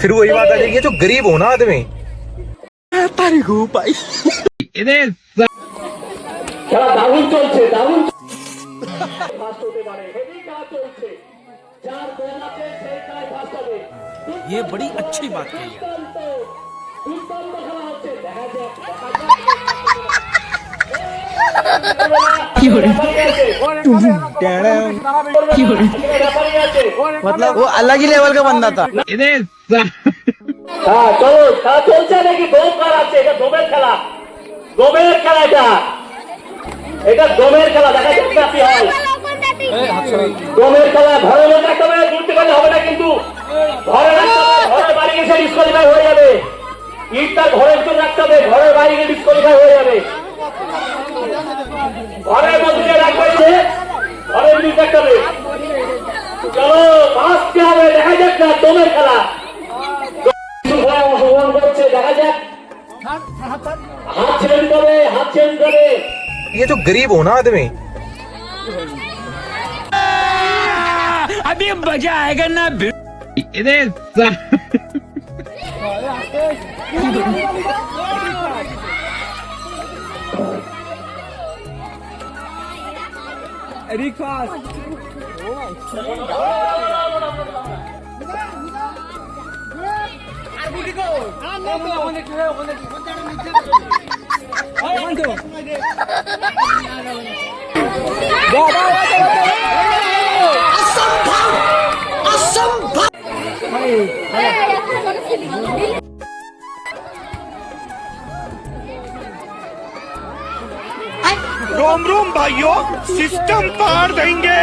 फिर वही बात आ जाएगी, जो गरीब हो ना आदमी খেলা দারুণ চলছে, দারুণ ফার্স্ট হতে পারে, হেভি খেলা চলছে, যার গোল আছে সেই খেলায় ফার্স্ট হবে। ये बड़ी अच्छी बात कही है। দুর্দান্ত খেলা হচ্ছে, দেখা যাক मतलब वो अलग ही लेवल का बंदा था। হ্যাঁ চলো, খেলা চলছে নাকি দম আছে? এটা দমের খেলা, দমের খেলা, এটা দমের খেলা, দেখা যাক কি হয়। দমের খেলা ঘরে রাখতে হবে, দূরতে গেলে হবে না, কিন্তু ঘরে রাখতে হবে, ঘরের বাড়ি গেছে ডিসকোয়ালিফাই হয়ে যাবে। ইটটা ঘরের ভিতর রাখতে হবে, ঘরের বাইরে গিয়ে ডিসকোয়ালিফাই হয়ে যাবে। ঘরের মধ্যে রাখবে, ঘরের ভিতর রাখতে হবে। চলো আসতে হবে, দেখা যাক না দমের খেলা অংশগ্রহণ করছে, দেখা যাক। হাত চেঞ্জ করে, হাত চেঞ্জ করে। ये जो गरीब हो ना आदमी अभी मजा आएगा ना। रोम रोम भाइयों, सिस्टम पार देंगे।